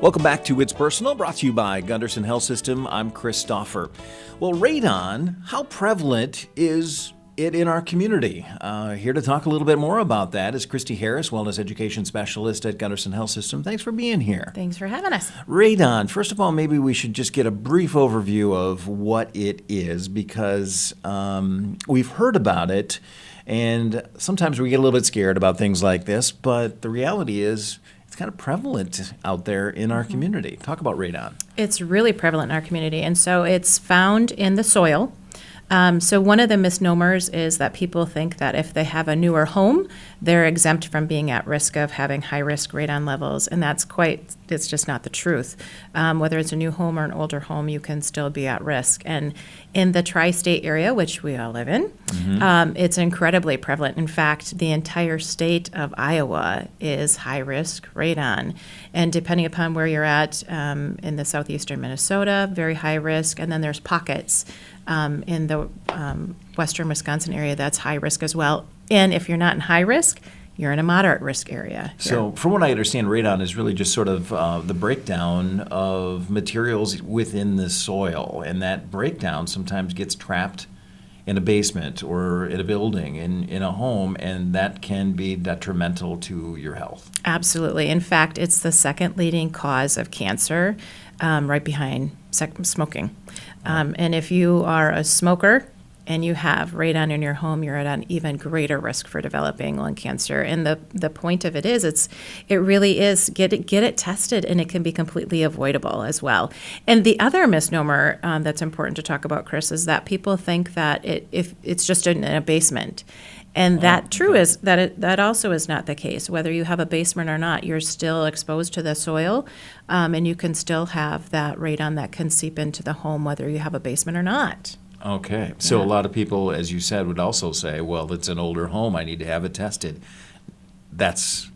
Welcome back to It's Personal, brought to you by Gunderson Health System. I'm Chris Stauffer. Well, radon, how prevalent is it in our community? Here to talk a little bit more about that is Christie Harris, Wellness Education Specialist at Gunderson Health System. Thanks for being here. Thanks for having us. Radon, first of all, maybe we should just get a brief overview of what it is, because we've heard about it, and sometimes we get a little bit scared about things like this, but the reality is it's kind of prevalent out there in our community. Talk about radon. It's really prevalent in our community, and so it's found in the soil. So one of the misnomers is that people think that if they have a newer home, they're exempt from being at risk of having high-risk radon levels, and it's just not the truth. Whether it's a new home or an older home, you can still be at risk. And in the tri-state area, which we all live in, it's incredibly prevalent. In fact, the entire state of Iowa is high-risk radon. And depending upon where you're at, in the southeastern Minnesota, very high risk, and then there's pockets in the western Wisconsin area that's high risk as well. And if you're not in high risk, you're in a moderate risk area. So from what I understand, radon is really just sort of the breakdown of materials within the soil, and that breakdown sometimes gets trapped in a basement or in a building, in a home, and that can be detrimental to your health. Absolutely. In fact, it's the second leading cause of cancer, right behind smoking. And if you are a smoker and you have radon in your home, you're at an even greater risk for developing lung cancer. And the point of it is, it really is get it tested, and it can be completely avoidable as well. And the other misnomer that's important to talk about, Chris, is that people think that if it's just in a basement. And that also is not the case. Whether you have a basement or not, you're still exposed to the soil, and you can still have that radon that can seep into the home, whether you have a basement or not. Okay. So a lot of people, as you said, would also say, well, it's an older home, I need to have it tested. That's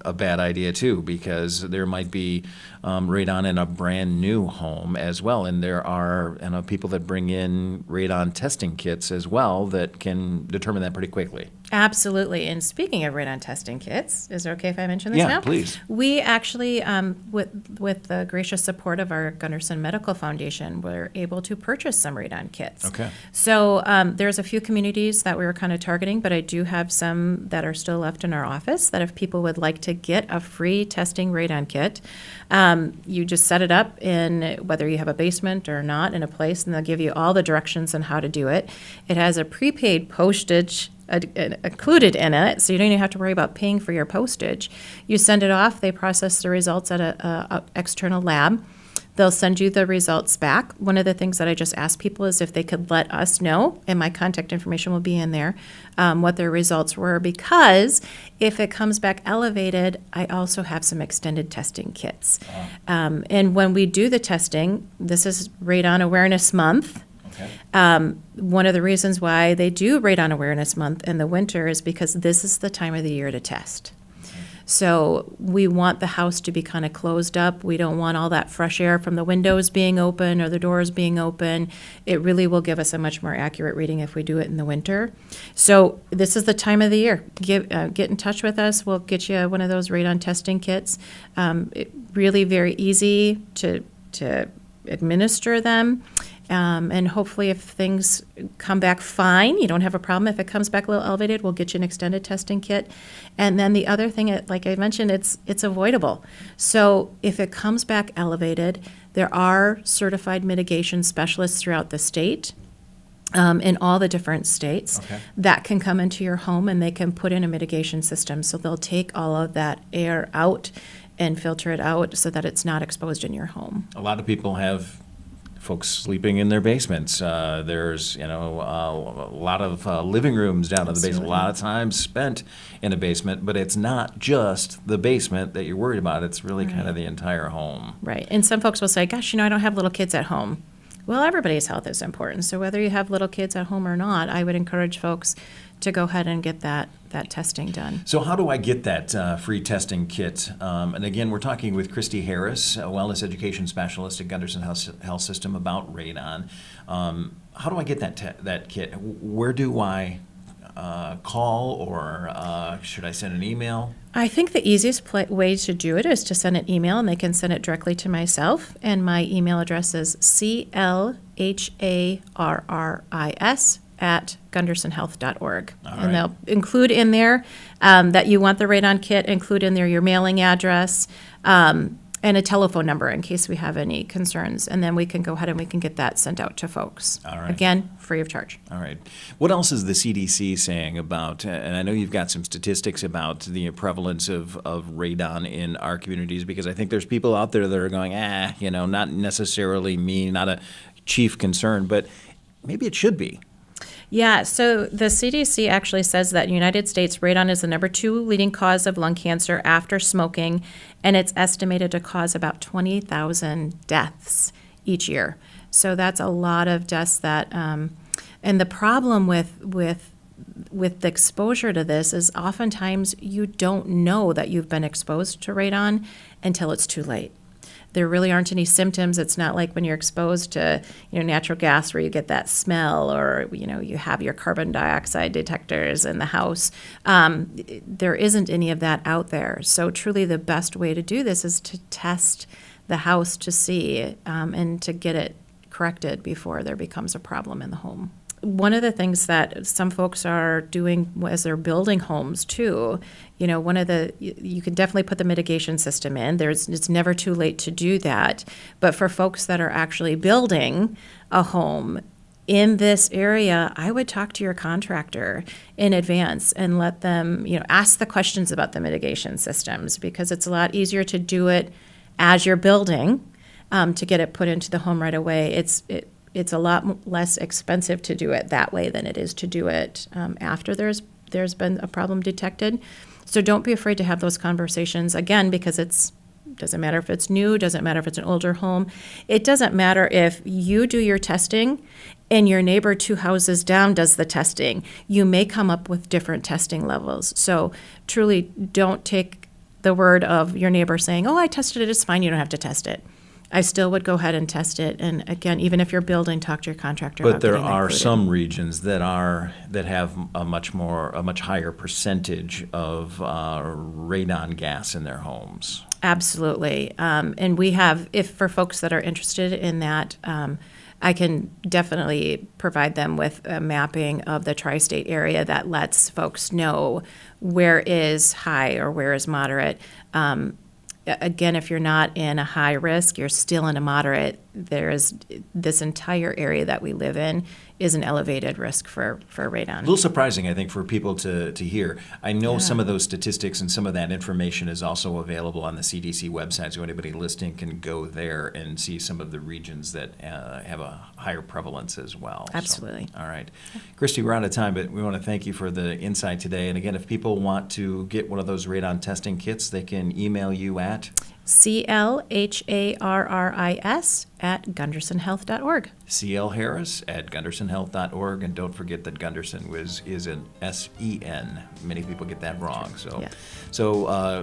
a bad idea too, because there might be radon in a brand new home as well, and there are people that bring in radon testing kits as well that can determine that pretty quickly. Absolutely. And speaking of radon testing kits, is it okay if I mention this now? Yeah, please. We actually, with the gracious support of our Gunderson Medical Foundation, were able to purchase some radon kits. Okay. So there's a few communities that we were kind of targeting, but I do have some that are still left in our office that if people would like to get a free testing radon kit, you just set it up in whether you have a basement or not in a place, and they'll give you all the directions on how to do it. It has a prepaid postage included in it, so you don't even have to worry about paying for your postage. You send it off, they process the results at a external lab. They'll send you the results back. One of the things that I just asked people is if they could let us know, and my contact information will be in there, what their results were, because if it comes back elevated, I also have some extended testing kits. And when we do the testing, this is Radon Awareness Month. Okay. One of the reasons why they do Radon Awareness Month in the winter is because this is the time of the year to test. So we want the house to be kind of closed up. We don't want all that fresh air from the windows being open or the doors being open. It really will give us a much more accurate reading if we do it in the winter. So this is the time of the year. Get in touch with us. We'll get you one of those radon testing kits. Really very easy to administer them. And hopefully if things come back fine, you don't have a problem. If it comes back a little elevated, we'll get you an extended testing kit. And then the other thing, like I mentioned, it's avoidable. So if it comes back elevated, there are certified mitigation specialists throughout the state, in all the different states, that can come into your home and they can put in a mitigation system. So they'll take all of that air out and filter it out so that it's not exposed in your home. A lot of people have folks sleeping in their basements. There's, a lot of living rooms down in the basement. A lot of time spent in a basement, but it's not just the basement that you're worried about. It's really kind of the entire home. Right. And some folks will say, gosh, I don't have little kids at home. Well, everybody's health is important. So whether you have little kids at home or not, I would encourage folks to go ahead and get that testing done. So how do I get that free testing kit? And again, we're talking with Christie Harris, a wellness education specialist at Gunderson Health System, about radon. How do I get that kit? Where do I call, or should I send an email? I think the easiest way to do it is to send an email, and they can send it directly to myself. And my email address is clharris@gundersonhealth.org. And they'll include in there that you want the radon kit, include in there your mailing address, and a telephone number in case we have any concerns. And then we can go ahead and we can get that sent out to folks. All right. Again, free of charge. All right. What else is the CDC saying about, and I know you've got some statistics about the prevalence of radon in our communities, because I think there's people out there that are going, not necessarily me, not a chief concern, but maybe it should be. Yeah, so the CDC actually says that in the United States, radon is the number 2 leading cause of lung cancer after smoking, and it's estimated to cause about 20,000 deaths each year. So that's a lot of deaths that, and the problem with the exposure to this is oftentimes you don't know that you've been exposed to radon until it's too late. There really aren't any symptoms. It's not like when you're exposed to, natural gas where you get that smell, or, you have your carbon dioxide detectors in the house. There isn't any of that out there. So truly the best way to do this is to test the house to see and to get it corrected before there becomes a problem in the home. One of the things that some folks are doing as they're building homes too, you can definitely put the mitigation system in. It's never too late to do that. But for folks that are actually building a home in this area, I would talk to your contractor in advance and let them, ask the questions about the mitigation systems, because it's a lot easier to do it as you're building to get it put into the home right away. It's a lot less expensive to do it that way than it is to do it after there's been a problem detected. So don't be afraid to have those conversations, again, because doesn't matter if it's new, doesn't matter if it's an older home. It doesn't matter if you do your testing and your neighbor 2 houses down does the testing. You may come up with different testing levels. So truly don't take the word of your neighbor saying, I tested it, it's fine, you don't have to test it. I still would go ahead and test it. And again, even if you're building, talk to your contractor. But there are some regions that have a much higher percentage of radon gas in their homes. Absolutely. And we have, for folks that are interested in that, I can definitely provide them with a mapping of the tri-state area that lets folks know where is high or where is moderate. Again, if you're not in a high risk, you're still in a moderate. There is this entire area that we live in is an elevated risk for radon. A little surprising, I think, for people to hear. I know some of those statistics and some of that information is also available on the CDC website, so anybody listening can go there and see some of the regions that have a higher prevalence as well. Absolutely. So, all right. Christie, we're out of time, but we want to thank you for the insight today. And again, if people want to get one of those radon testing kits, they can email you at clharris@gundersonhealth.org. clharris@gundersonhealth.org, and don't forget that Gunderson is an S-E-N. Many people get that wrong. So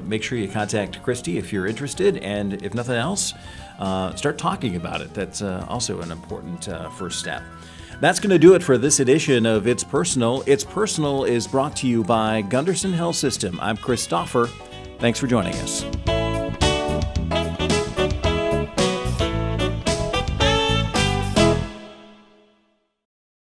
make sure you contact Christie if you're interested, and if nothing else, start talking about it. That's also an important first step. That's going to do it for this edition of It's Personal. It's Personal is brought to you by Gunderson Health System. I'm Chris Stauffer. Thanks for joining us.